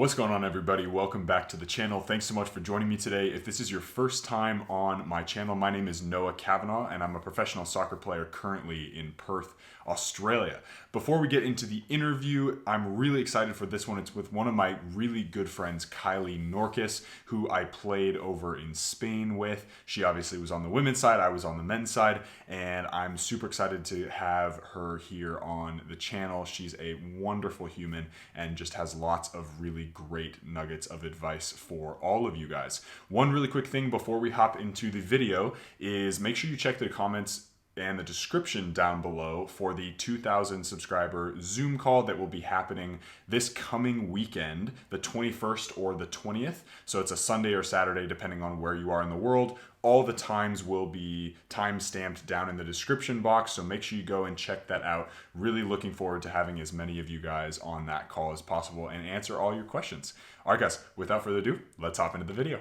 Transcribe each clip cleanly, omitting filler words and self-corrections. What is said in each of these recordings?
What's going on, everybody? Welcome back to the channel. Thanks so much for joining me today. If this is your first time on my channel, my name is Noah Cavanaugh, and I'm a professional soccer player currently in Perth, Australia. Before we get into the interview, I'm really excited for this one. It's with one of my really good friends, Kiley Norkus, who I played over in Spain with. She obviously was on the women's side, I was on the men's side, and I'm super excited to have her here on the channel. She's a wonderful human and just has lots of really great nuggets of advice for all of you guys. One really quick thing before we hop into the video is make sure you check the comments and the description down below for the 2,000 subscriber Zoom call that will be happening this coming weekend, the 21st or the 20th. So it's a Sunday or Saturday, depending on where you are in the world. All the times will be time stamped down in the description box, so make sure you go and check that out. Really looking forward to having as many of you guys on that call as possible and answer all your questions. All right, guys, without further ado, let's hop into the video.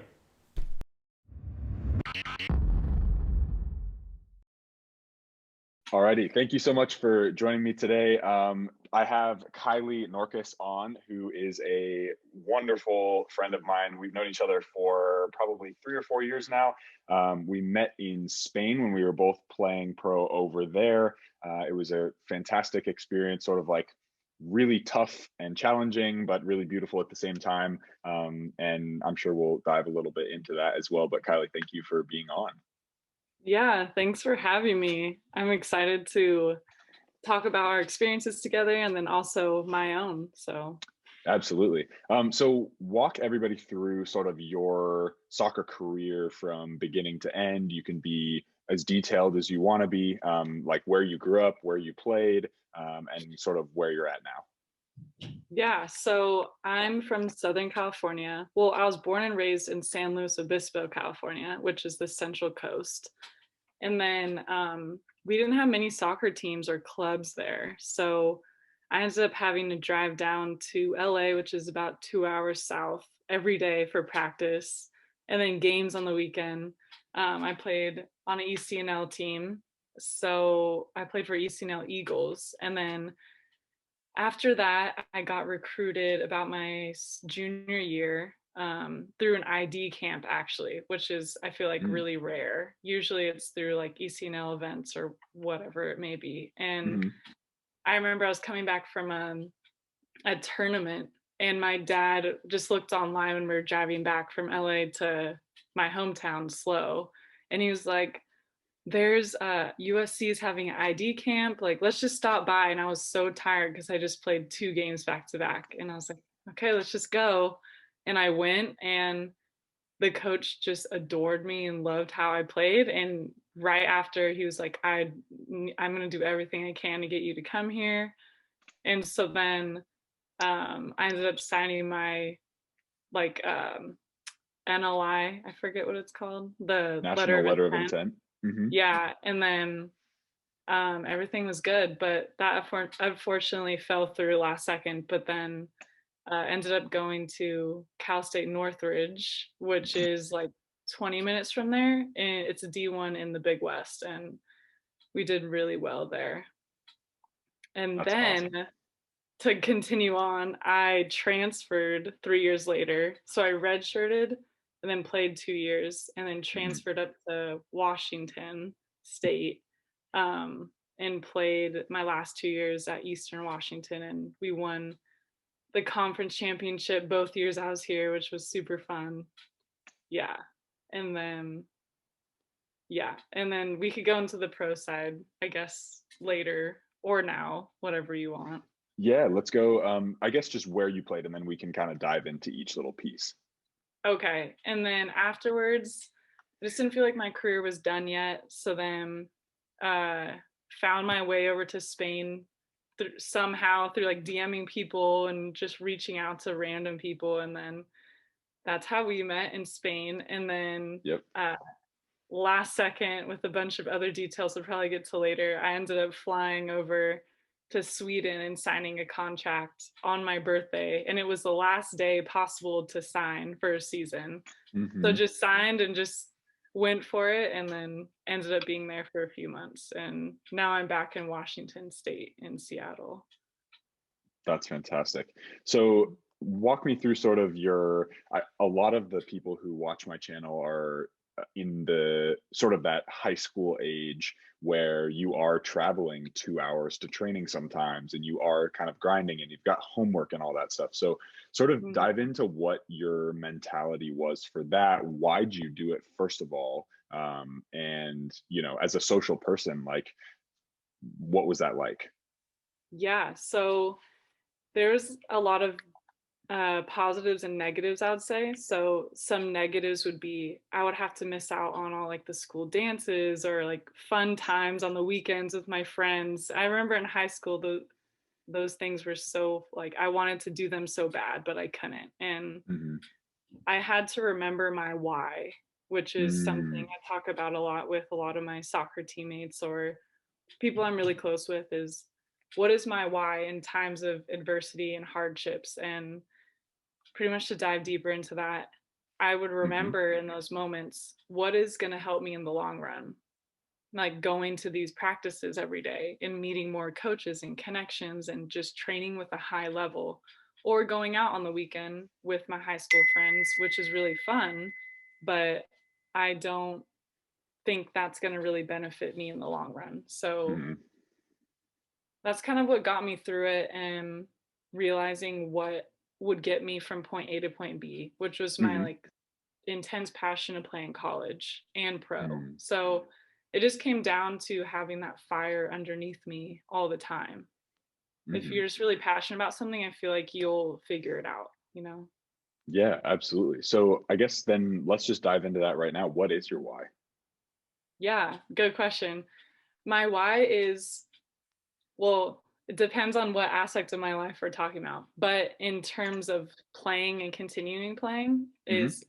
Alrighty, thank you so much for joining me today. I have Kiley Norkus on, who is a wonderful friend of mine. We've known each other for probably 3 or 4 years now. We met in Spain when we were both playing pro over there. It was a fantastic experience, sort of like really tough and challenging, but really beautiful at the same time. And I'm sure we'll dive a little bit into that as well. But Kiley, thank you for being on. Yeah, thanks for having me. I'm excited to talk about our experiences together and then also my own. Absolutely. So walk everybody through sort of your soccer career from beginning to end. You can be as detailed as you want to be, like where you grew up, where you played, and sort of where you're at now. Yeah, so I'm from Southern California. Well, I was born and raised in San Luis Obispo, California, which is the Central Coast. And then we didn't have many soccer teams or clubs there. So I ended up having to drive down to LA, which is about 2 hours south, every day for practice and then games on the weekend. I played on an ECNL team. So I played for ECNL Eagles. And then after that, I got recruited about my junior year through an ID camp, actually, which is, I feel like, Mm. really rare. Usually it's through like ECNL events or whatever it may be. And Mm-hmm. I remember I was coming back from a tournament, and my dad just looked online when we were driving back from LA to my hometown, Slow. And he was like, there's USC is having an ID camp. Like, let's just stop by. And I was so tired because I just played 2 games back to back. And I was like, okay, let's just go. And I went, and the coach just adored me and loved how I played. And right after, he was like, I'm gonna do everything I can to get you to come here. And so then I ended up signing my like NLI, I forget what it's called, the letter National of letter of intent. intent. Mm-hmm. Yeah, and then everything was good, but that unfortunately fell through last second. But then ended up going to Cal State Northridge, which is like 20 minutes from there, and it's a D1 in the Big West, and we did really well there. And That's then awesome. to continue on, I transferred 3 years later. So I redshirted and then played 2 years and then Mm-hmm. transferred up to Washington State, and played my last 2 years at Eastern Washington. And we won the conference championship both years I was here, which was super fun. Yeah. And then, yeah. And then we could go into the pro side, I guess, later or now, whatever you want. Yeah, let's go. I guess just where you played, and then we can kind of dive into each little piece. Okay. And then afterwards, I just didn't feel like my career was done yet. So then uh found my way over to Spain somehow through like DMing people and just reaching out to random people. And then that's how we met in Spain. And then Yep. last second, with a bunch of other details we'll probably get to later, I ended up flying over to Sweden and signing a contract on my birthday. And it was the last day possible to sign for a season. So Mm-hmm. just signed and just went for it, and then ended up being there for a few months. And now I'm back in Washington State in Seattle. That's fantastic. So walk me through sort of a lot of the people who watch my channel are in the sort of that high school age where you are traveling 2 hours to training sometimes and you are kind of grinding and you've got homework and all that stuff. So sort of Mhm. dive into what your mentality was for that. Why'd you do it, first of all? And, as a social person, like, what was that like? Yeah, so there's a lot of positives and negatives, I would say. So some negatives would be I would have to miss out on all like the school dances or like fun times on the weekends with my friends. I remember in high school those things were so like I wanted to do them so bad, but I couldn't. And Hmm. I had to remember my why, which is something Mm, I talk about a lot with a lot of my soccer teammates or people I'm really close with is what is my why in times of adversity and hardships, and pretty much to dive deeper into that, I would hmm. remember in those moments what is going to help me in the long run. Like going to these practices every day and meeting more coaches and connections and just training with a high level, or going out on the weekend with my high school friends, which is really fun. But I don't think that's going to really benefit me in the long run. So Hmm. that's kind of what got me through it and realizing what would get me from point A to point B, which was my Hmm. like intense passion to play in college and pro. Hmm. So it just came down to having that fire underneath me all the time. If Hmm. you're just really passionate about something, I feel like you'll figure it out, you know? Yeah, absolutely. So I guess then let's just dive into that right now. What is your why? Yeah, good question. My why is, well, it depends on what aspect of my life we're talking about. But in terms of playing and continuing playing, Hmm. is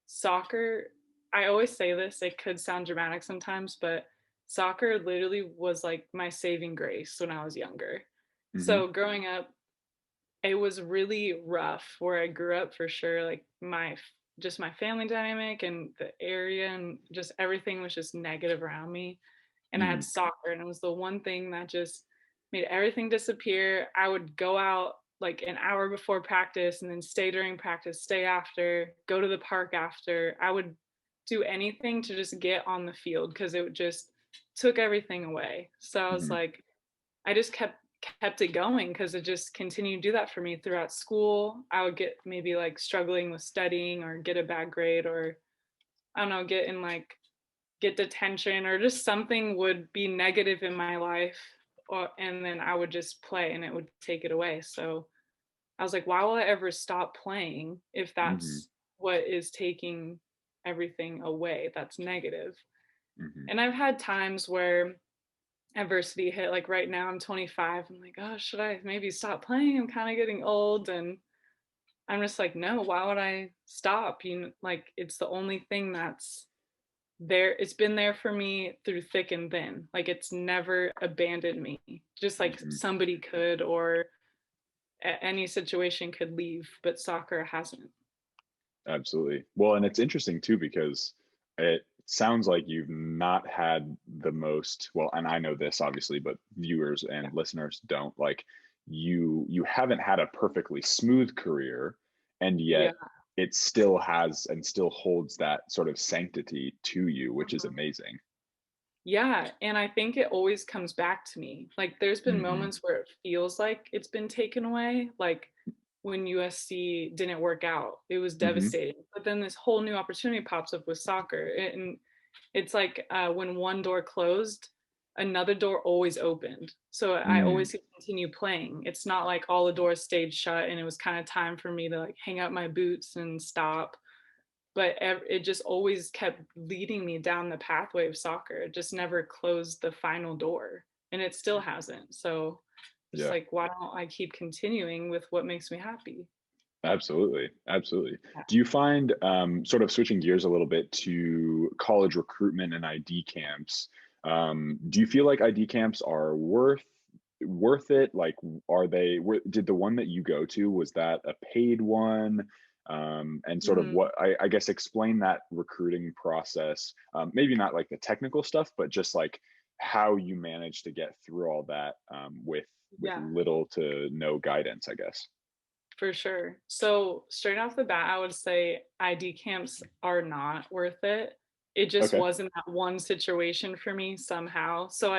soccer. I always say this, it could sound dramatic sometimes, but soccer literally was like my saving grace when I was younger. Hmm. So growing up, it was really rough where I grew up for sure. Like just my family dynamic and the area and just everything was just negative around me. And I had Hmm. soccer, and it was the one thing that just made everything disappear. I would go out like an hour before practice and then stay during practice, stay after, go to the park after. I would do anything to just get on the field because it just took everything away. So I was Hmm. like, I just kept it going because it just continued to do that for me throughout school. I would get maybe like struggling with studying or get a bad grade, or I don't know, get detention or just something would be negative in my life, and then I would just play and it would take it away. So I was like, why will I ever stop playing if Hmm. that's what is taking everything away that's negative? Hmm. And I've had times where adversity hit. Like right now I'm 25. I'm like, oh, should I maybe stop playing? I'm kind of getting old. And I'm just like, no, why would I stop? Like it's the only thing that's there. It's been there for me through thick and thin. Like it's never abandoned me. Just like Hmm. somebody could, or any situation could leave, but soccer hasn't. Absolutely. Well, and it's interesting too because it sounds like you've not had the most, well, and I know this obviously, but viewers Yeah. and listeners don't, like, you haven't had a perfectly smooth career, and Yeah. yet it still has and still holds that sort of sanctity to you, which is Mhm. amazing. Yeah, and I think it always comes back to me. Like there's been Hmm. moments where it feels like it's been taken away, like when USC didn't work out. It was Hmm. devastating. But then this whole new opportunity pops up with soccer. And it's like when one door closed, another door always opened. So I Mm. always could continue playing. It's not like all the doors stayed shut and it was kind of time for me to like hang out my boots and stop, but it just always kept leading me down the pathway of soccer. It just never closed the final door, and it still hasn't. So just Yeah. like, why don't I keep continuing with what makes me happy? Absolutely, absolutely. Yeah. Do you find, sort of switching gears a little bit to college recruitment and ID camps? Do you feel like ID camps are worth it? Like, did the one that you go to, was that a paid one? And sort of Mhm. what I guess explain that recruiting process. Maybe not like the technical stuff, but just like how you manage to get through all that with Yeah. little to no guidance, I guess. For sure. So straight off the bat, I would say ID camps are not worth it. It just Okay. wasn't that one situation for me somehow. So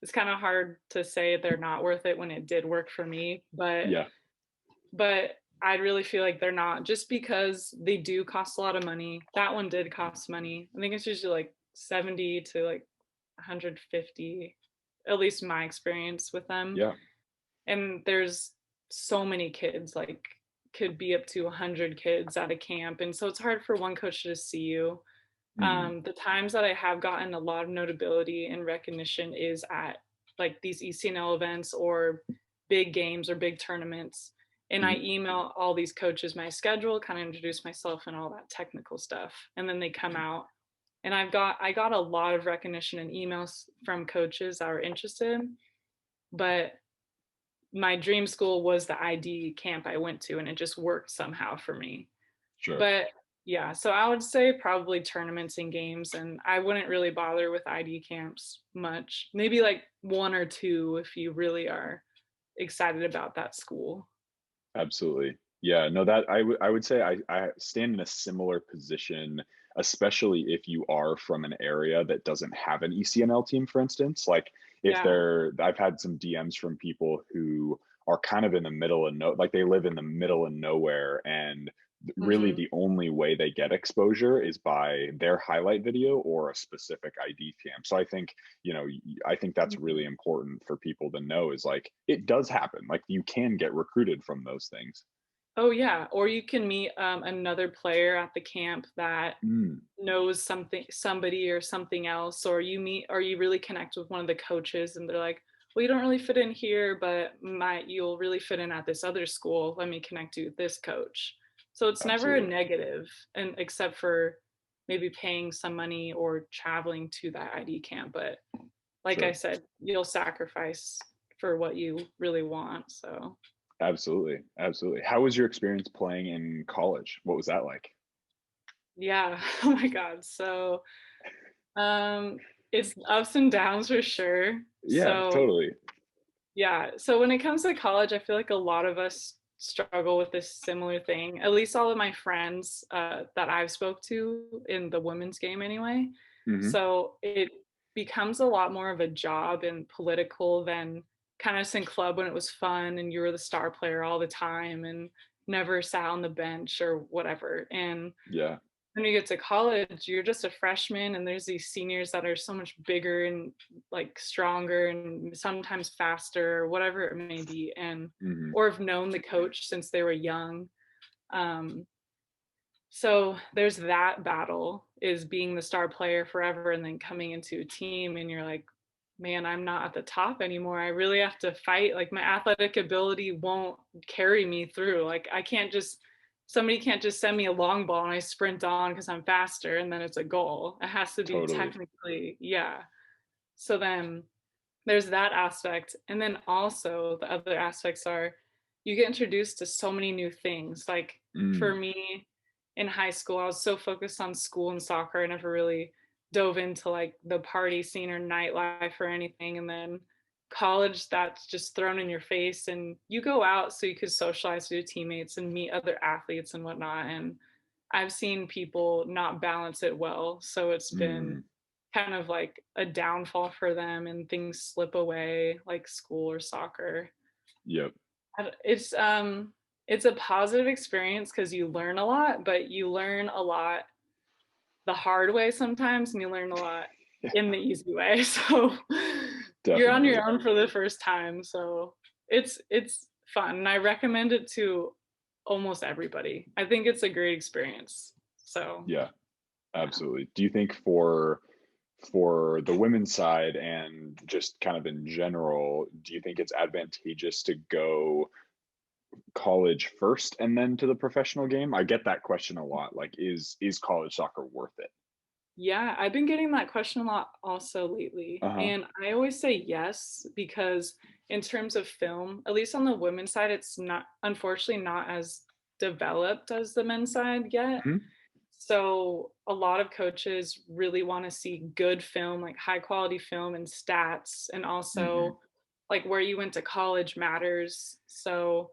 it's kind of hard to say they're not worth it when it did work for me, Yeah. but I really feel like they're not, just because they do cost a lot of money. That one did cost money. I think it's usually like 70 to like 150, at least my experience with them. Yeah. And there's so many kids, like could be up to 100 kids at a camp, and so it's hard for one coach to see you. Hmm. The times that I have gotten a lot of notability and recognition is at like these ECNL events or big games or big tournaments. And I Hmm. email all these coaches my schedule, kind of introduce myself and all that technical stuff. And then they come out. And I got a lot of recognition and emails from coaches that were interested. But my dream school was the ID camp I went to, and it just worked somehow for me. Sure. But yeah, so I would say probably tournaments and games, and I wouldn't really bother with ID camps much. Maybe like one or two if you really are excited about that school. Absolutely. Yeah, no, that I would say I stand in a similar position, especially if you are from an area that doesn't have an ECNL team, for instance. Like if Yeah. I've had some DMs from people who are kind of in the middle of like they live in the middle of nowhere, and really Hmm. the only way they get exposure is by their highlight video or a specific ID camp. So I think, I think that's really Hmm. important for people to know is like it does happen. Like you can get recruited from those things. Oh yeah, or you can meet another player at the camp that Mm, knows somebody or something else, or you really connect with one of the coaches and they're like, well, you don't really fit in here, but you'll really fit in at this other school, let me connect you with this coach. So it's never a absolutely. negative, and except for maybe paying some money or traveling to that ID camp. But like I Sure. said, you'll sacrifice for what you really want. So Absolutely. Absolutely. How was your experience playing in college? What was that like? yeah. Oh my god. So it's ups and downs for sure. Yeah, So totally. yeah. So when it comes to college, I feel like a lot of us struggle with this similar thing. At least all of my friends that I've spoke to in the women's game anyway. Hmm. So it becomes a lot more of a job and political than kind of in club when it was fun and you were the star player all the time and never sat on the bench or whatever. And Yeah. when you get to college, you're just a freshman, and there's these seniors that are so much bigger and like stronger and sometimes faster, or whatever it may be, and Hmm. or have known the coach since they were young. Um, so there's that battle, is being the star player forever and then coming into a team and you're like, man, I'm not at the top anymore. I really have to fight. Like my athletic ability won't carry me through. Like somebody can't just send me a long ball and I sprint on because I'm faster and then it's a goal. It has to be Totally. technically, yeah. So then there's that aspect. And then also the other aspects are you get introduced to so many new things. Like for Mm, me in high school, I was so focused on school and soccer. I never really dove into like the party scene or nightlife or anything. And then college, that's just thrown in your face. And you go out so you could socialize with your teammates and meet other athletes and whatnot. And I've seen people not balance it well. So it's been mm, kind of like a downfall for them and things slip away like school or soccer. yep. It's a positive experience because you learn a lot, but you learn a lot the hard way sometimes and you learn a lot in the easy way. So you're on Definitely. your own for the first time. So it's fun. And I recommend it to almost everybody. I think it's a great experience. So Yeah, yeah. absolutely. Do you think for the women's side and just kind of in general, do you think it's advantageous to go college first and then to the professional game? I get that question a lot. Like, is college soccer worth it? Yeah, I've been getting that question a lot also lately. Uh-huh. And I always say yes, because in terms of film, at least on the women's side, it's not, unfortunately, not as developed as the men's side yet. Hmm. So a lot of coaches really want to see good film, like high quality film and stats, and Hmm. also like where you went to college matters. So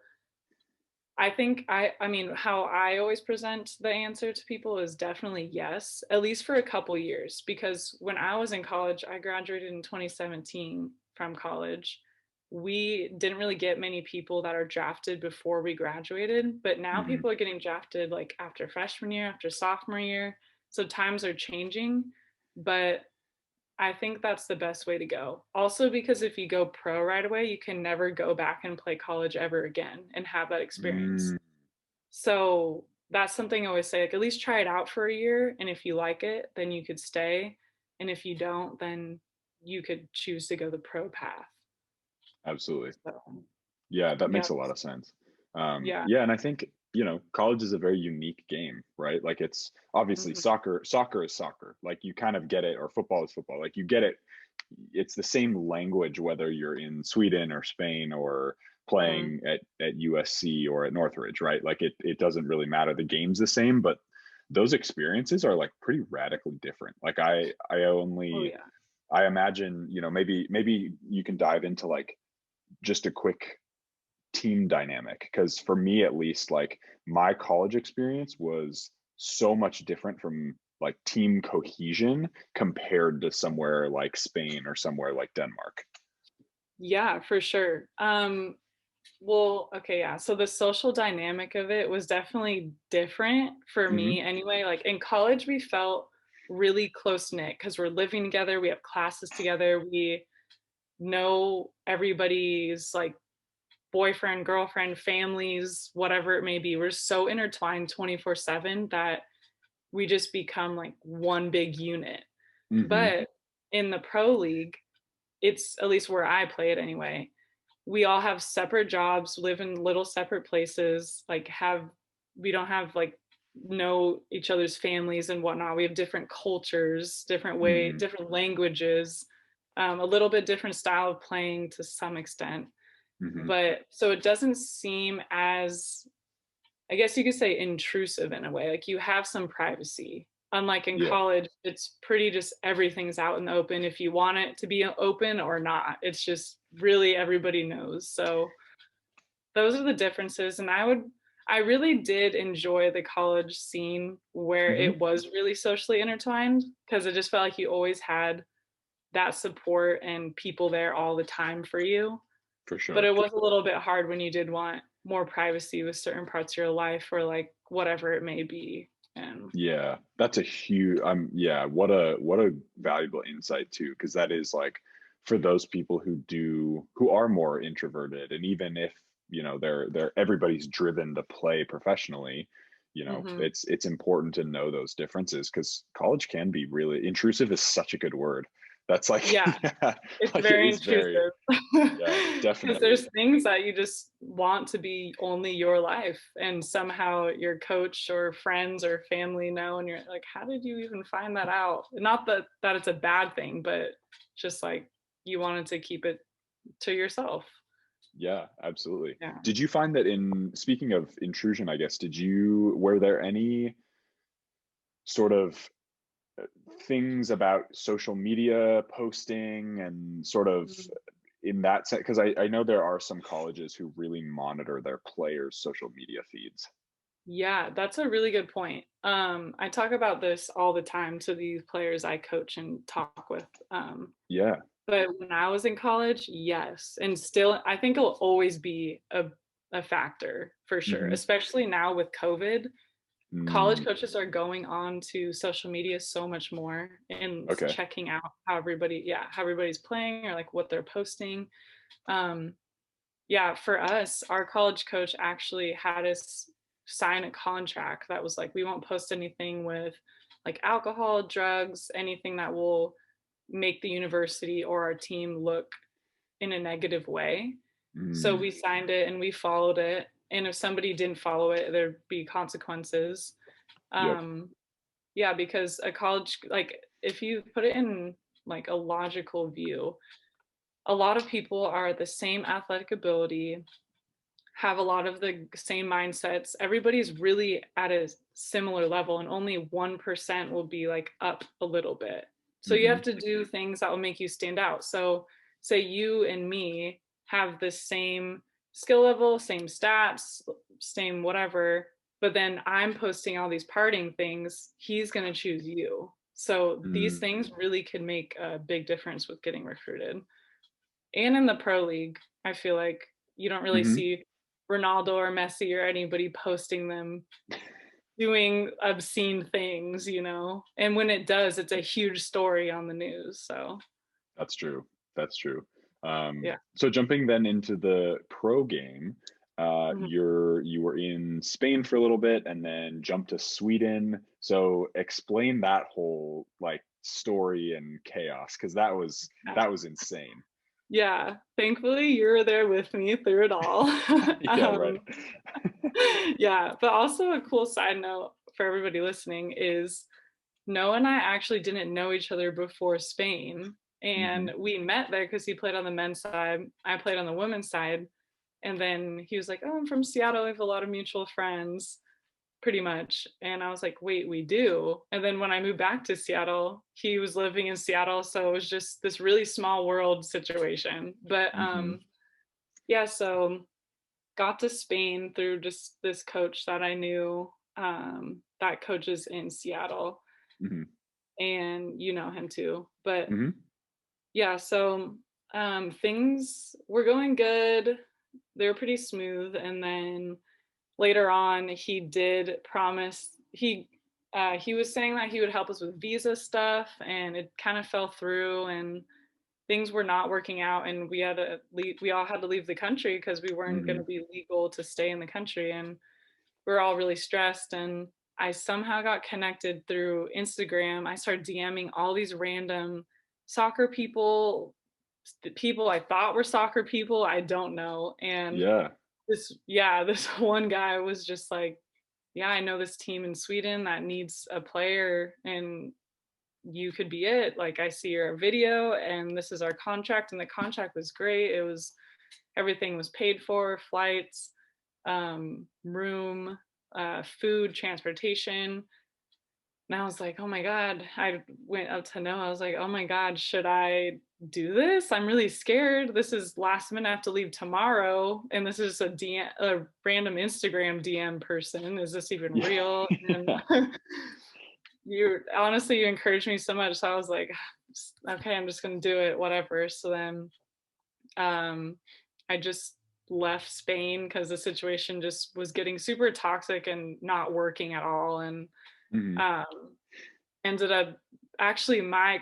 I think I mean, how I always present the answer to people is definitely yes, at least for a couple years, because when I was in college, I graduated in 2017 from college. We didn't really get many people that are drafted before we graduated, but now Hmm. people are getting drafted like after freshman year, after sophomore year. So times are changing, but I think that's the best way to go. Also, because if you go pro right away, you can never go back and play college ever again and have that experience. Mm, So that's something I always say, like, at least try it out for a year. And if you like it, then you could stay. And if you don't, then you could choose to go the pro path. absolutely. So, Yeah, that yeah. makes a lot of sense. Yeah. Yeah, and I think, college is a very unique game, right? Like it's obviously Mhm. soccer is soccer. Like you kind of get it, or football is football. Like you get it. It's the same language whether you're in Sweden or Spain or Mhm. playing at USC or at Northridge, right? Like it doesn't really matter. The game's the same, but those experiences are like pretty radically different. Like Oh, yeah. I imagine, maybe you can dive into like just a quick team dynamic, because for me at least, like my college experience was so much different from like team cohesion compared to somewhere like Spain or somewhere like Denmark. Yeah, for sure. Well, okay, yeah. So the social dynamic of it was definitely different for Hmm. me anyway. Like in college, we felt really close knit because we're living together, we have classes together, we know everybody's like boyfriend, girlfriend, families, whatever it may be. We're so intertwined 24/7 that we just become like one big unit. Hmm. But in the pro league, it's at least where I play it anyway, we all have separate jobs, live in little separate places, like we don't have like know each other's families and whatnot. We have different cultures, Hmm. different languages, a little bit different style of playing to some extent. Hmm. But so it doesn't seem as, I guess you could say, intrusive in a way. Like you have some privacy. Unlike in Yeah. college, it's pretty just everything's out in the open if you want it to be open or not. It's just really everybody knows. So those are the differences. And I really did enjoy the college scene where Hmm. it was really socially intertwined because it just felt like you always had that support and people there all the time for you. For But sure. it was a little bit hard when you did want more privacy with certain parts of your life or like whatever it may be. And Yeah, that's a huge yeah, what a valuable insight too, because that is like for those people who are more introverted, and even if, they're everybody's driven to play professionally, mhm. it's important to know those differences, because college can be really intrusive is such a good word. That's like Yeah, yeah, it's like it very is very, intrusive yeah, because definitely. there's things that you just want to be only your life, and somehow your coach or friends or family know, and you're like, how did you even find that out? Not that it's a bad thing, but just like you wanted to keep it to yourself. Yeah, absolutely. Yeah. Did you find that, in speaking of intrusion, I guess, were there any sort of things about social media posting and sort of in that sense? Because I know there are some colleges who really monitor their players' social media feeds. Yeah, that's a really good point. I talk about this all the time to these players I coach and talk with. Yeah. But when I was in college, yes, and still, I think it'll always be a factor for sure, Hmm. especially now with COVID. College Mm, coaches are going on to social media so much more and okay. checking out how everybody's playing or like what they're posting. Um, yeah, for us, our college coach actually had us sign a contract that was like, we won't post anything with like alcohol, drugs, anything that will make the university or our team look in a negative way. So Mm, we signed it and we followed it. And if somebody didn't follow it, there'd be consequences. yep. Um, yeah, because a college, like if you put it in like a logical view, a lot of people are the same athletic ability, have a lot of the same mindsets. Everybody's really at a similar level, and only 1% will be like up a little bit. So you have Hmm. to do things that will make you stand out. So, say you and me have the same skill level, same stats, staying whatever, but then I'm posting all these partying things, he's going to choose you. So these Mm. things really could make a big difference with getting recruited. And in the pro league, I feel like you don't really Hmm. see Ronaldo or Messi or anybody posting them doing obscene things, you know? And when it does, it's a huge story on the news. So, That's true. That's true. yeah. So jumping then into the pro game, Mhm. you were in Spain for a little bit and then jumped to Sweden. So explain that whole like story and chaos because Yeah. that was insane. Yeah. Thankfully, you were there with me through it all. Yeah, right. um, yeah. But also, a cool side note for everybody listening is Noah and I actually didn't know each other before Spain. Hmm. And we met there because he played on the men's side. I played on the women's side. And then he was like, "Oh, I'm from Seattle. We have a lot of mutual friends," pretty much. And I was like, "Wait, we do." And then when I moved back to Seattle, he was living in Seattle. So it was just this really small world situation. But Hmm. yeah, so got to Spain through just this coach that I knew that coaches in Seattle. Hmm. And you know him too. But Hmm. yeah, so things were going good. They were pretty smooth. And then later on, he did promise he was saying that he would help us with visa stuff, and it kind of fell through, and things were not working out, and we had to leave. We all had to leave the country because we weren't going Hmm. to be legal to stay in the country, and we were all really stressed. And I somehow got connected through Instagram. I started DMing all these random soccer people, the people I thought were soccer people, I don't know. And Yeah. this one guy was just like, "Yeah, I know this team in Sweden that needs a player, and you could be it. Like, I see your video, and this is our contract." And the contract was great. It was everything was paid for, flights, room, food, transportation. And I was like, "Oh my God." I went up to Noah. I was like, "Oh my God, should I do this? I'm really scared. This is last minute. I have to leave tomorrow. And this is a random Instagram DM person. Is this even real?" And Yeah. you encouraged me so much. So I was like, "Okay, I'm just going to do it, whatever." So then um, I just left Spain because the situation just was getting super toxic and not working at all. And Hmm. um, ended up actually my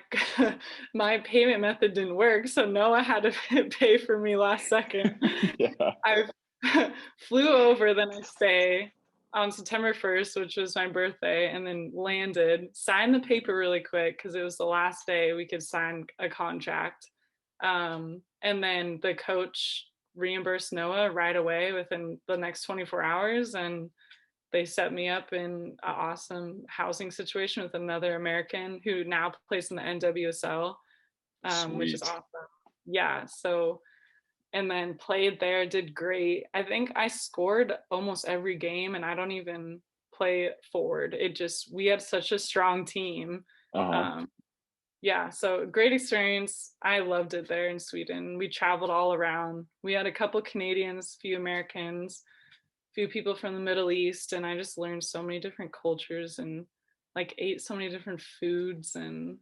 payment method didn't work, so Noah had to pay for me last second. Yeah. I flew over the next day on September 1st, which was my birthday, and then landed, signed the paper really quick because it was the last day we could sign a contract. And then the coach reimbursed Noah right away within the next 24 hours, and they set me up in an awesome housing situation with another American who now plays in the NWSL, which is Sweet. awesome. Yeah. So, and then played there, did great. I think I scored almost every game, and I don't even play forward. It just, we had such a strong team. Uh-huh. Um, yeah. So, great experience. I loved it there in Sweden. We traveled all around. We had a couple Canadians, few Americans, few people from the Middle East, and I just learned so many different cultures and like ate so many different foods. And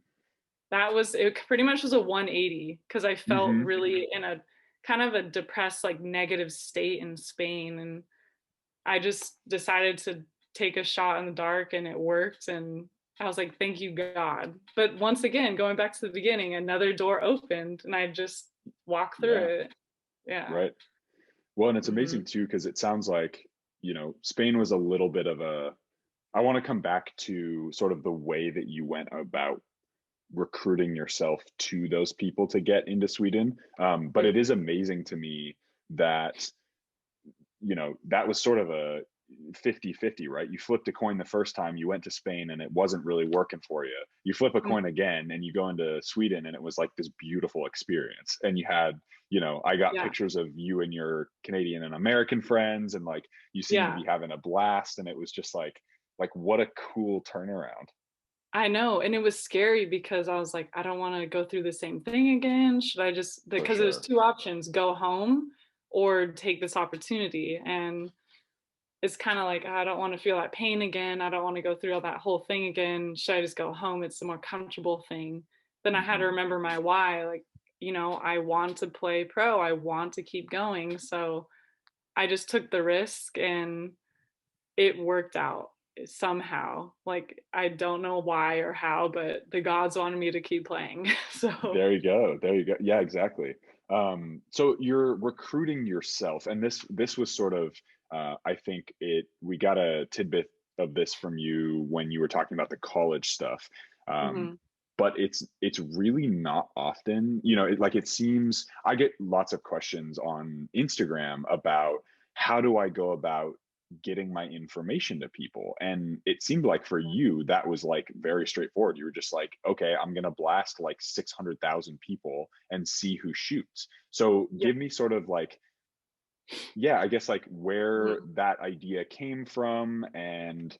that was it, pretty much was a 180 because I felt Hmm. really in a kind of a depressed, like negative state in Spain. And I just decided to take a shot in the dark, and it worked. And I was like, "Thank you, God." But once again, going back to the beginning, another door opened, and I just walked through Yeah. it. Yeah. Right. Well, and it's Hmm. amazing too because it sounds like, Spain was a little bit of a I want to come back to sort of the way that you went about recruiting yourself to those people to get into Sweden. But it is amazing to me that, that was sort of a 50-50, right? You flipped a coin the first time you went to Spain and it wasn't really working for you. You flip a coin again and you go into Sweden and it was like this beautiful experience. And you had, I got Yeah. pictures of you and your Canadian and American friends, and like you seemed to Yeah. be having a blast. And it was just like what a cool turnaround. I know, and it was scary because I was like, "I don't wanna go through the same thing again. Should I just," For because there's sure. 2 options, go home or take this opportunity. And it's kind of like, I don't want to feel that pain again. I don't want to go through all that whole thing again. Should I just go home? It's the more comfortable thing. Then I had to Hmm. remember my why. Like, I want to play pro. I want to keep going. So I just took the risk and it worked out somehow. Like, I don't know why or how, but the gods wanted me to keep playing. So, There you go. There you go. Yeah, exactly. So you're recruiting yourself, and this was sort of, I think we got a tidbit of this from you when you were talking about the college stuff. Um, mhm. but it's really not often, it seems I get lots of questions on Instagram about how do I go about getting my information to people, and it seemed like for you that was like very straightforward. You were just like, okay, I'm going to blast like 600,000 people and see who shoots. So Yeah. give me sort of like, yeah, I guess like where Mhm. that idea came from, and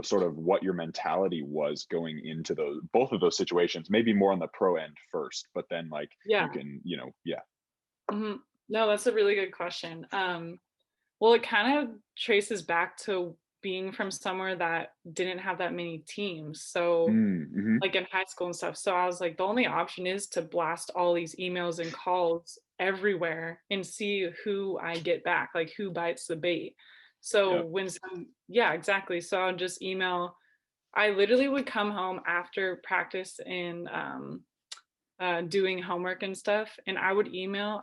sort of what your mentality was going into those both of those situations, maybe more on the pro end first, but then like you Yeah. can, yeah. Mhm. No, that's a really good question. Well, it kind of traces back to being from somewhere that didn't have that many teams. So, Mm-hmm. like in high school and stuff. So I was like, the only option is to blast all these emails and calls everywhere and see who I get back, like who bites the bait. So Yep. yeah, exactly. So I'll just email. I literally would come home after practice and doing homework and stuff, and I would email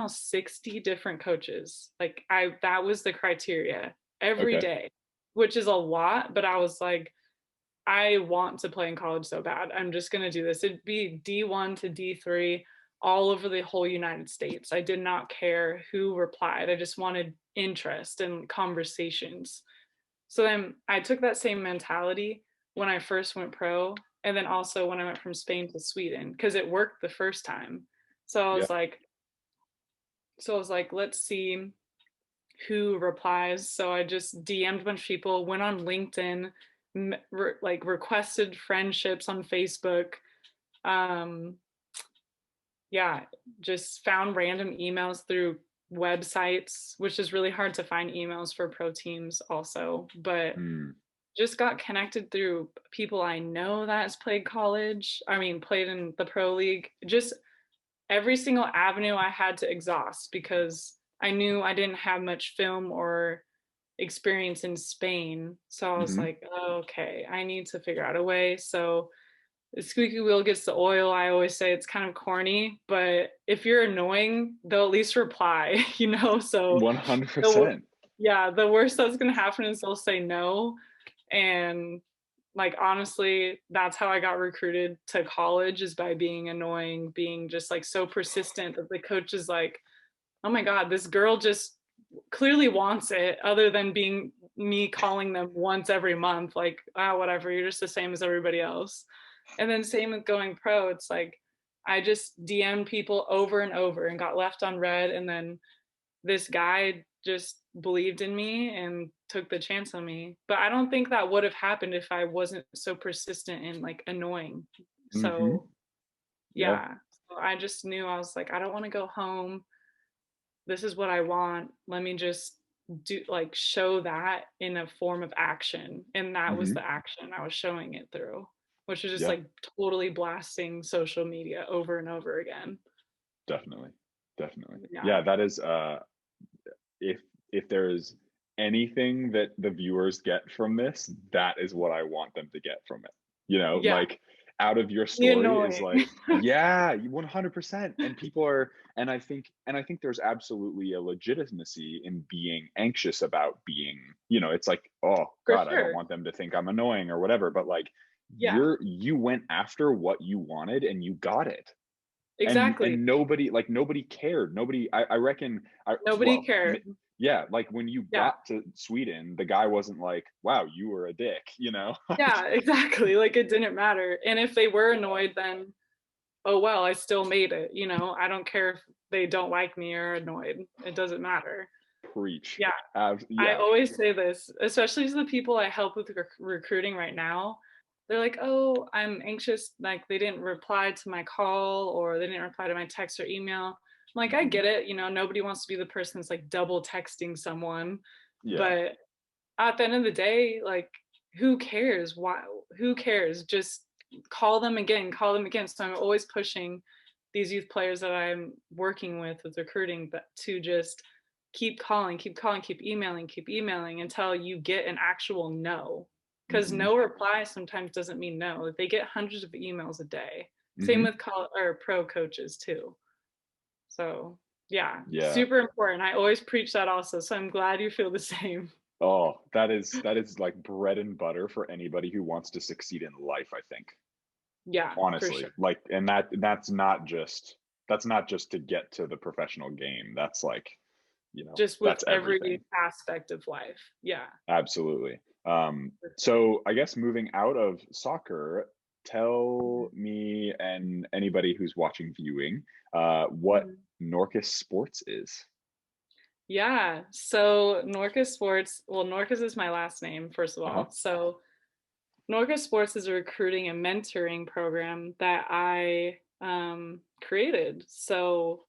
60 different coaches. Like, that was the criteria every Okay. day, which is a lot, but I was like, I want to play in college so bad. I'm just going to do this. It'd be D1 to D3 all over the whole United States. I did not care who replied. I just wanted interest and conversations. So then I took that same mentality when I first went pro, and then also when I went from Spain to Sweden, because it worked the first time. So I Yeah. was like, let's see who replies. So I just DM'd a bunch of people, went on LinkedIn, like requested friendships on Facebook. Um, yeah, just found random emails through websites, which is really hard to find emails for pro teams also, but Mm. just got connected through people I know that's played college. I mean, played in the pro league. Just every single avenue I had to exhaust because I knew I didn't have much film or experience in Spain. So I was Mm-hmm. like, oh, okay, I need to figure out a way. So the squeaky wheel gets the oil. I always say it's kind of corny, but if you're annoying, they'll at least reply, So the 100%. yeah, the worst that's gonna happen is they'll say no. And like, honestly, that's how I got recruited to college, is by being annoying, being just like so persistent that the coach is like, oh my God, this girl just clearly wants it, other than being me calling them once every month, like, whatever, you're just the same as everybody else. And then same with going pro, it's like I just DM'd people over and over and got left on red, and then this guy just believed in me and took the chance on me. But I don't think that would have happened if I wasn't so persistent and like annoying. Mm-hmm. So Yeah. yeah, so I just knew, I was like, I don't want to go home. This is what I want. Let me just do, like, show that in a form of action. And that was Mm-hmm. the action I was showing it through, which is just Yeah. like totally blasting social media over and over again. Definitely. Definitely. Yeah. Yeah, that is if there's anything that the viewers get from this, that is what I want them to get from it. Yeah. Like out of your Be story is annoying. like, yeah, 100%. And people are, and I think there's absolutely a legitimacy in being anxious about being, it's like, oh For God, I don't sure. want them to think I'm annoying or whatever. But like Yeah. you went after what you wanted and you got it. Exactly. And nobody cared. I reckon Nobody cared. yeah, like when you Yeah. got to Sweden, the guy wasn't like, wow, you were a dick, Yeah, like, exactly. Like, it didn't matter. And if they were annoyed, then oh well, I still made it. I don't care if they don't like me or annoyed. It doesn't matter. preach. Yeah. I Yeah. always say this, especially to the people I help with recruiting right now. They're like, "Oh, I'm anxious. Like, they didn't reply to my call, or they didn't reply to my text or email." I'm like, I Hmm. get it. Nobody wants to be the person that's like double texting someone. Yeah. But at the end of the day, like, who cares? Why? Who cares? Just call them again, call them again. So I'm always pushing these youth players that I'm working with recruiting, but to just keep calling, keep calling, keep emailing until you get an actual no. Because Hmm. no reply sometimes doesn't mean no. They get hundreds of emails a day. Same Hmm. with or pro coaches too. So yeah, Yeah. super important. I always preach that also. So I'm glad you feel the same. Oh, that is like bread and butter for anybody who wants to succeed in life, I think. Yeah, for Honestly. sure. Like, and that's not just to get to the professional game. That's like, Just with that's every everything. aspect of life. Yeah. Absolutely. For sure. So I guess moving out of soccer, tell Mhm. me and anybody who's watching, viewing, what Mhm. Norkus Sports is. Yeah. So Norkus Sports, well, Norkus is my last name, first of Uh-huh. all. So Norkus Sports is a recruiting and mentoring program that I created. So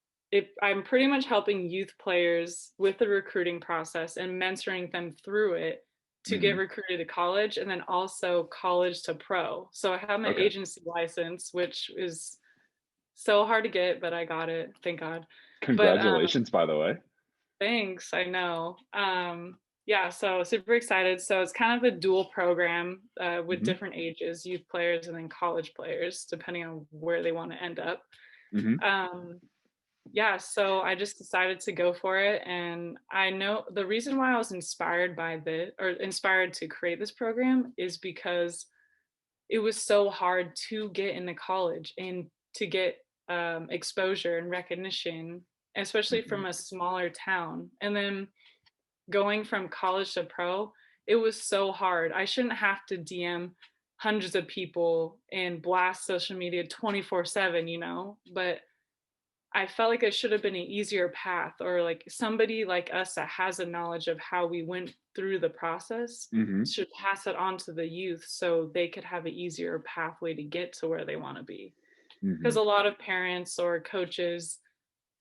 I'm pretty much helping youth players with the recruiting process and mentoring them through it to get Hmm. recruited to college and then also college to pro. So I have my Okay. agency license, which is so hard to get, but I got it, thank God. But Congratulations, by the way. thanks, I know. Yeah, so super excited. So it's kind of a dual program with Hmm. different ages, youth players and then college players, depending on where they want to end up. Hmm. Um, yeah, so I just decided to go for it. And I know the reason why I was inspired by this or inspired to create this program is because it was so hard to get into college and to get exposure and recognition, especially Hmm. from a smaller town. And then going from college to pro, it was so hard. I shouldn't have to DM hundreds of people and blast social media 24/7, but I felt like it should have been an easier path or like somebody like us that has a knowledge of how we went through the process Hmm. should pass it on to the youth so they could have an easier pathway to get to where they want to be. Because Hmm. a lot of parents or coaches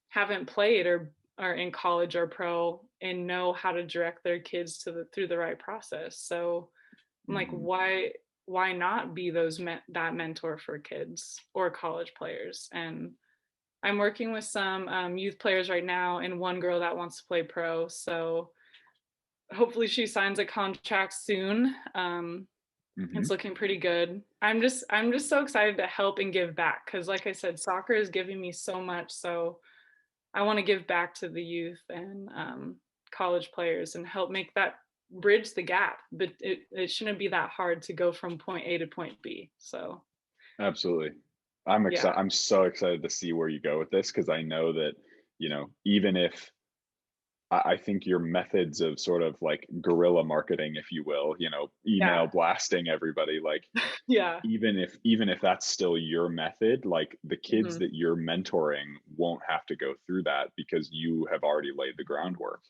haven't played or are in college or pro and know how to direct their kids to through the right process. So I'm like, Hmm. why not be that mentor for kids or college players? And I'm working with some youth players right now and one girl that wants to play pro. So hopefully she signs a contract soon. It's Hmm. looking pretty good. I'm just so excited to help and give back because, like I said, soccer is giving me so much. So I want to give back to the youth and college players and help make that bridge the gap. But it shouldn't be that hard to go from point A to point B. So Absolutely. I'm yeah, excited. I'm so excited to see where you go with this because I know that, even if I think your methods of sort of like guerrilla marketing, if you will, email yeah, blasting everybody, like yeah. even if that's still your method, like the kids Mhm. that you're mentoring won't have to go through that because you have already laid the groundwork.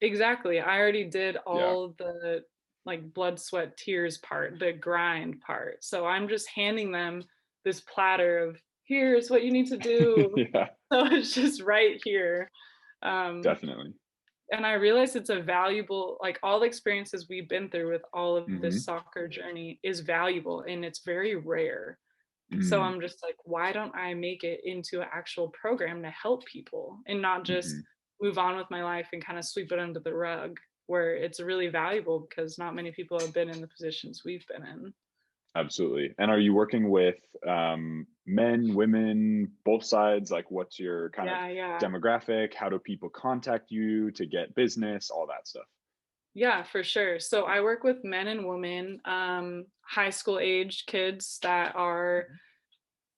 Exactly. I already did Yeah. all the like blood, sweat, tears part, the grind part. So I'm just handing them this platter of here's what you need to do. Yeah, So it's just right here. Um, definitely. and I realize it's a valuable, like all the experiences we've been through with all of this Hmm. soccer journey is valuable and it's very rare. So Hmm. I'm just like, why don't I make it into an actual program to help people and not just Hmm. move on with my life and kind of sweep it under the rug where it's really valuable because not many people have been in the positions we've been in. Absolutely. And are you working with men, women, both sides? Like, what's your kind of Yeah, yeah. demographic? How do people contact you to get business? All that stuff. Yeah, for sure. So I work with men and women, high school age kids that are Mhm.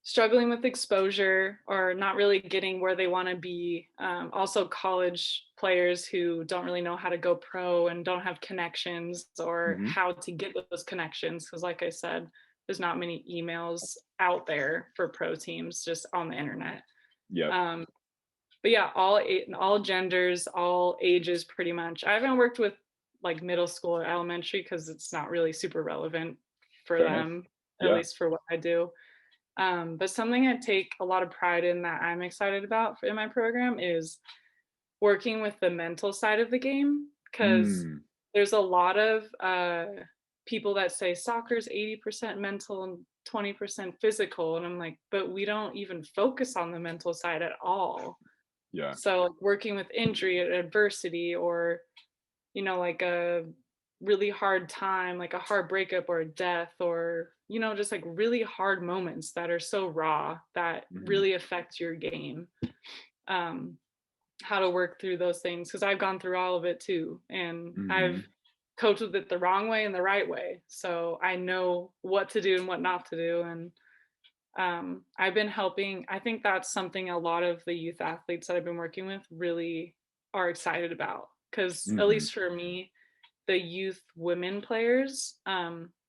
struggling with exposure or not really getting where they want to be. Also, college players who don't really know how to go pro and don't have connections or Mhm. how to get those connections. Because, like I said, there's not many emails out there for pro teams just on the internet. Yep. Um, but yeah, all genders, all ages, pretty much. I haven't worked with like middle school or elementary because it's not really super relevant for Fair enough. them, at Yeah. least for what I do. But something I take a lot of pride in that I'm excited about in my program is working with the mental side of the game because Mm, there's a lot of people that say soccer's 80% mental and 20% physical. And I'm like, but we don't even focus on the mental side at all. yeah. So like, working with injury and adversity, or, like a really hard time, like a hard breakup or a death, or, just like really hard moments that are so raw that Hmm. really affect your game. Um, how to work through those things, because I've gone through all of it too. And I've Hmm. coped with it the wrong way and the right way. So I know what to do and what not to do. And I've been helping. I think that's something a lot of the youth athletes that I've been working with really are excited about. Because at Hmm. least for me, the youth women players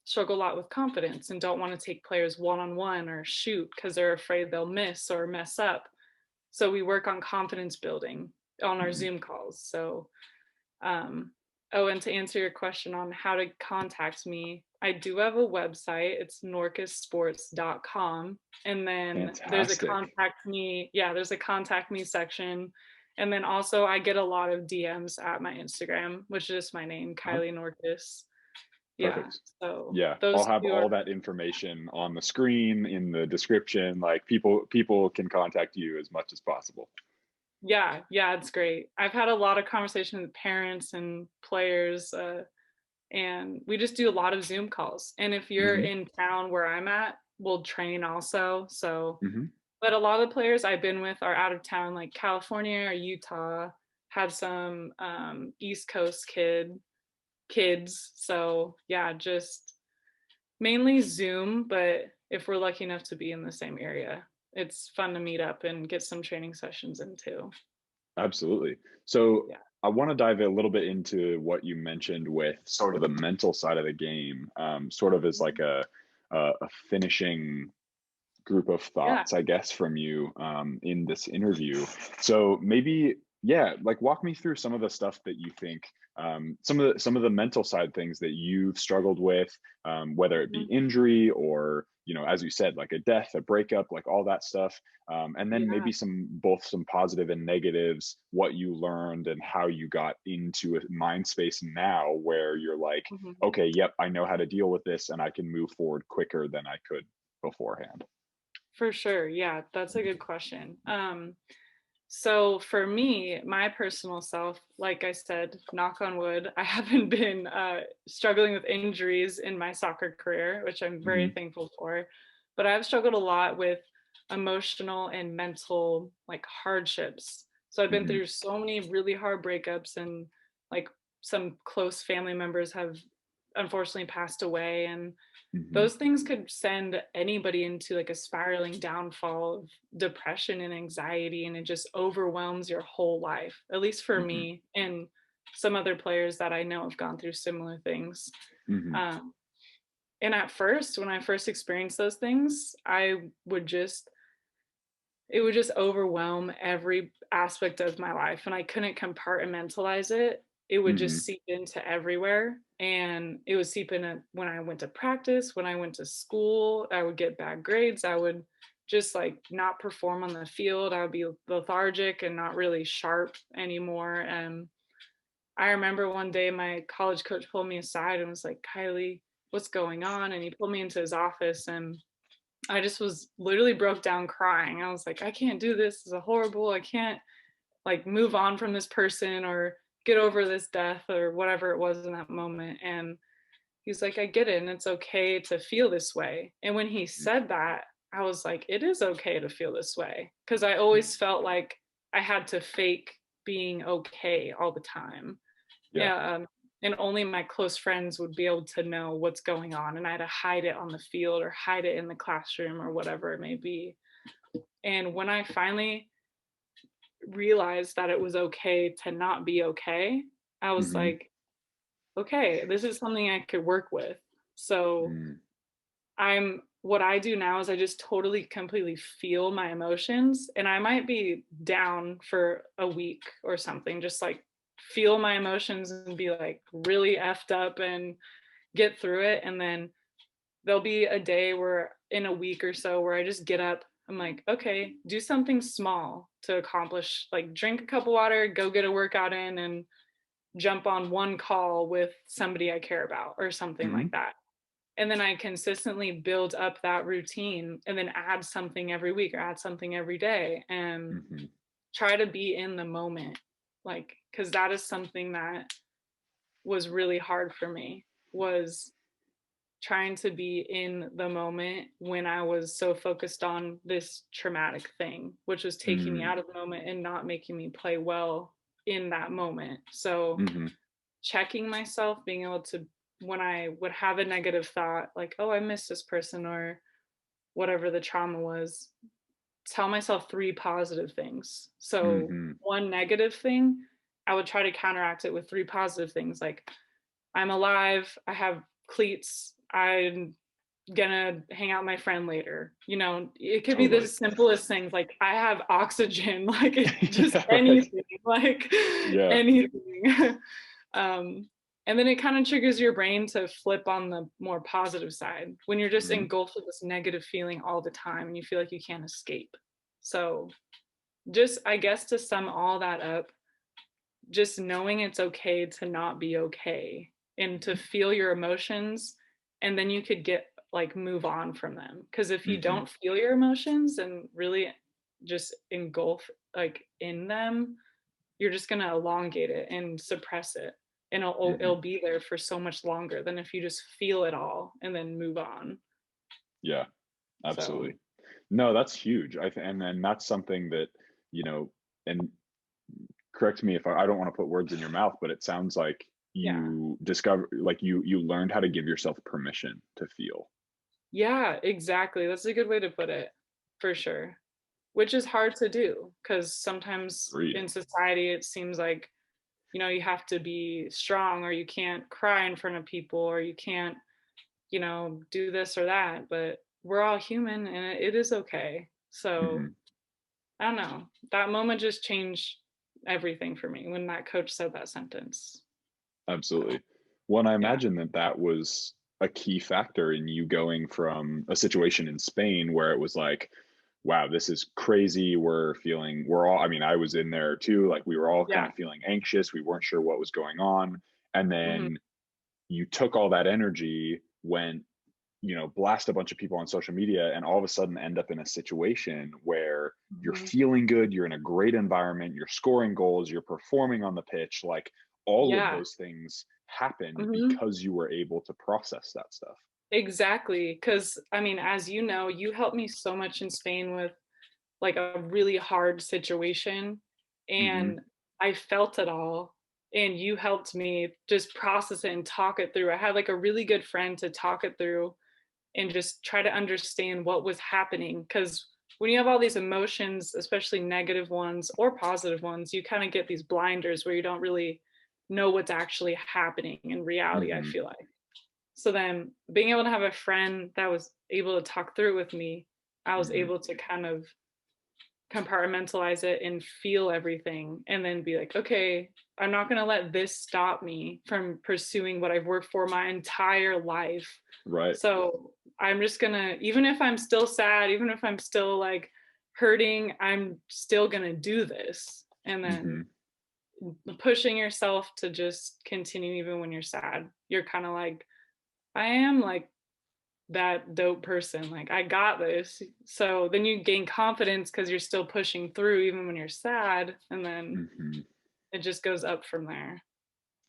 struggle a lot with confidence and don't want to take players one on one or shoot because they're afraid they'll miss or mess up. So we work on confidence building on our Hmm. Zoom calls. So, um, oh, and to answer your question on how to contact me, I do have a website. It's norkussports.com. And then there's a Fantastic. contact me. Yeah, there's a contact me section. And then also I get a lot of DMs at my Instagram, which is my name, Uh-huh. Kiley Norkus. Yeah. Perfect. So Yeah, I'll those have two are. all that information on the screen in the description. Like people can contact you as much as possible. Yeah, yeah, it's great. I've had a lot of conversation with parents and players, and we just do a lot of Zoom calls. And if you're Hmm. in town where I'm at, we'll train also. So, Hmm. but a lot of the players I've been with are out of town, like California or Utah. Have some East Coast kids. So yeah, just mainly Zoom. But if we're lucky enough to be in the same area, it's fun to meet up and get some training sessions in too. Absolutely. So Yeah. I want to dive a little bit into what you mentioned with sort of the mental side of the game, sort of as like a finishing group of Yeah. thoughts, I guess, from you in this interview. So maybe, yeah, like walk me through some of the stuff that you think, some of the mental side things that you've struggled with, whether it be Mhm. injury or as you said, like a death, a breakup, like all that stuff, and then Yeah. maybe both some positive and negatives, what you learned and how you got into a mind space now where you're like, Mhm. okay, yep, I know how to deal with this and I can move forward quicker than I could beforehand. For sure. Yeah, that's a good question. So for me, my personal self, like I said, knock on wood, I haven't been struggling with injuries in my soccer career, which I'm very Hmm. thankful for. But I've struggled a lot with emotional and mental like hardships. So I've been Hmm. through so many really hard breakups, and like some close family members have unfortunately passed away, and Hmm. those things could send anybody into like a spiraling downfall of depression and anxiety, and it just overwhelms your whole life, at least for Hmm. me and some other players that I know have gone through similar things. Hmm. um, and at first, when I first experienced those things, it would just overwhelm every aspect of my life, and I couldn't compartmentalize it. It would Hmm. just seep into everywhere, and it would seep in when I went to practice, when I went to school. I would get bad grades. I would just like not perform on the field. I would be lethargic and not really sharp anymore. And I remember one day my college coach pulled me aside and was like, "Kiley, what's going on?" And he pulled me into his office, and I just was literally broke down crying. I was like, "I can't do this. This is horrible. I can't like move on from this person or get over this death or whatever it was in that moment." And he's like, "I get it. And it's okay to feel this way." And when he said that, I was like, it is okay to feel this way. Cause I always felt like I had to fake being okay all the time. Yeah. And only my close friends would be able to know what's going on. And I had to hide it on the field or hide it in the classroom or whatever it may be. And when I finally realized that it was okay to not be okay, I was Hmm. like, okay, this is something I could work with. So what I do now is I just totally completely feel my emotions, and I might be down for a week or something, just like feel my emotions and be like really effed up and get through it. And then there'll be a day where in a week or so where I just get up. I'm like, okay, do something small to accomplish, like drink a cup of water, go get a workout in, and jump on one call with somebody I care about or something Hmm. like that. And then I consistently build up that routine and then add something every week or add something every day and Hmm. try to be in the moment. Like, because that is something that was really hard for me, was trying to be in the moment when I was so focused on this traumatic thing, which was taking me Hmm. out of the moment and not making me play well in that moment. So Hmm. checking myself, being able to, when I would have a negative thought, like, oh, I miss this person or whatever the trauma was, tell myself three positive things. So Hmm. one negative thing, I would try to counteract it with three positive things, like I'm alive, I have cleats, I'm gonna hang out with my friend later. It could be the Totally. simplest things, like I have oxygen, like just Yeah, right. anything, like Yeah. anything. um, and then it kind of triggers your brain to flip on the more positive side when you're just Hmm. engulfed with this negative feeling all the time and you feel like you can't escape. So just, I guess, to sum all that up, just knowing it's okay to not be okay and to feel your emotions, and then you could get, like, move on from them, because if you Hmm. don't feel your emotions and really just engulf, like, in them, you're just going to elongate it and suppress it, and it'll Hmm. be there for so much longer than if you just feel it all and then move on. Yeah, So absolutely. No, that's huge. And then that's something that, you know, and correct me if I don't want to put words in your mouth, but it sounds like yeah, you discover, like you learned how to give yourself permission to feel. yeah, exactly, that's a good way to put it, for sure. Which is hard to do because sometimes Agreed. in society it seems like, you have to be strong or you can't cry in front of people or you can't, do this or that, but we're all human and it is okay. So Hmm. I don't know. That moment just changed everything for me when that coach said that sentence. So Absolutely. Well, and I yeah. imagine that that was a key factor in you going from a situation in Spain where it was like, wow, this is crazy. We're all, I mean, I was in there too. Like we were all kind Yeah. of feeling anxious. We weren't sure what was going on. And Hmm. then you took all that energy, went, blast a bunch of people on social media, and all of a sudden end up in a situation where you're Hmm. feeling good, you're in a great environment, you're scoring goals, you're performing on the pitch. Like all of Yeah. those things happened Hmm. because you were able to process that stuff. Exactly. Because, I mean, as you know, you helped me so much in Spain with, like, a really hard situation, Hmm. and I felt it all, and you helped me just process it and talk it through. I had, like, a really good friend to talk it through and just try to understand what was happening. Because when you have all these emotions, especially negative ones or positive ones, you kind of get these blinders where you don't really know what's actually happening in reality, I Hmm. feel like. So then being able to have a friend that was able to talk through it with me, I was Hmm. able to kind of compartmentalize it and feel everything and then be like, okay, I'm not going to let this stop me from pursuing what I've worked for my entire life. Right. So I'm just going to, even if I'm still sad, even if I'm still, like, hurting, I'm still going to do this. And then Hmm. pushing yourself to just continue even when you're sad. You're kind of like, I am, like, that dope person. Like, I got this. So then you gain confidence because you're still pushing through even when you're sad. And then Hmm. it just goes up from there.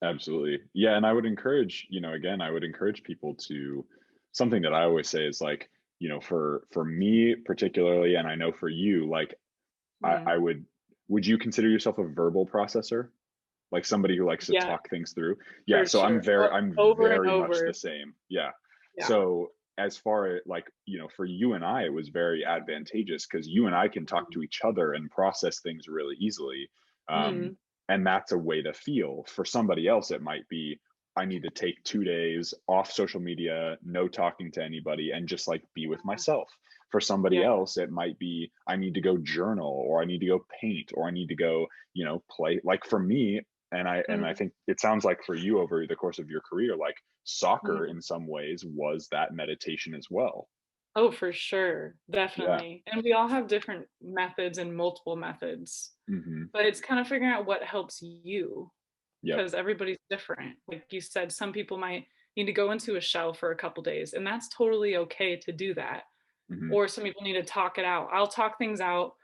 Absolutely. Yeah. And I would encourage, again, I would encourage people to, something that I always say is like, for me particularly, and I know for you, like Mm. I would you consider yourself a verbal processor? Like somebody who likes to Yeah, talk things through? Yeah, for so I'm sure. very I'm Over and very much over. the same. Yeah. Yeah. So as far as like, for you and I, it was very advantageous because you and I can talk to each other and process things really easily. Um, Mm-hmm. and that's a way to feel. For somebody else, it might be, I need to take 2 days off social media, no talking to anybody, and just like be with myself. For somebody Yeah. else, it might be, I need to go journal, or I need to go paint, or I need to go, play. Like for me, and I Mm-hmm. think it sounds like for you over the course of your career, like soccer Mm-hmm. in some ways was that meditation as well. Oh, for sure. Yeah. Definitely. And we all have different methods and multiple methods, Hmm. but it's kind of figuring out what helps you. Yep. because everybody's different. Like you said, some people might need to go into a shell for a couple days, and that's totally okay to do that. Hmm. Or some people need to talk it out. I'll talk things out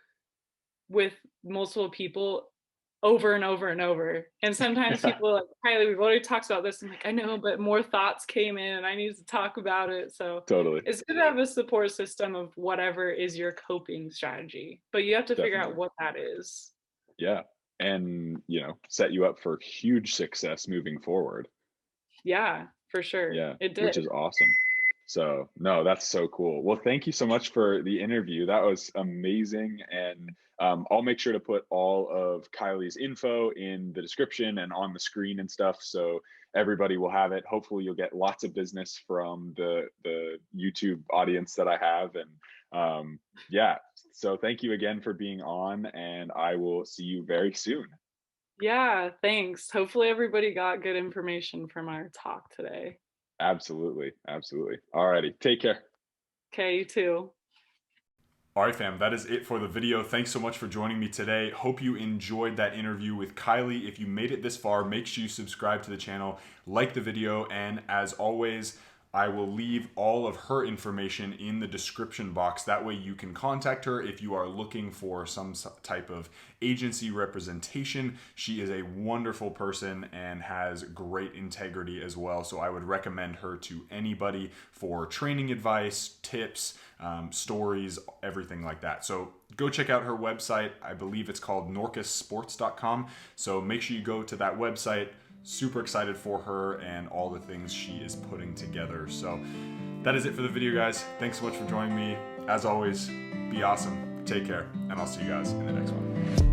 with multiple people over and over and over. And sometimes people are like, Kylie, we've already talked about this. I'm like, I know, but more thoughts came in and I need to talk about it. So Totally. it's good to have a support system of whatever is your coping strategy, but you have to figure out Definitely. what that is. Yeah. And, set you up for huge success moving forward. Yeah, for sure. Yeah, It which did. is awesome. So, no, that's so cool. Well, thank you so much for the interview. That was amazing. And I'll make sure to put all of Kylie's info in the description and on the screen and stuff. So everybody will have it. Hopefully you'll get lots of business from the YouTube audience that I have. And yeah, so thank you again for being on, and I will see you very soon. Yeah, thanks. Hopefully everybody got good information from our talk today. Absolutely. Absolutely. All righty. Take care. Okay, you too. All right, fam, that is it for the video. Thanks so much for joining me today. Hope you enjoyed that interview with Kylie. If you made it this far, make sure you subscribe to the channel, like the video, and as always, I will leave all of her information in the description box. That way you can contact her if you are looking for some type of agency representation. She is a wonderful person and has great integrity as well. So I would recommend her to anybody for training advice, tips, stories, everything like that. So go check out her website. I believe it's called norkussports.com. So make sure you go to that website. Super excited for her and all the things she is putting together. So that is it for the video, guys. Thanks so much for joining me. As always, be awesome. Take care, and I'll see you guys in the next one.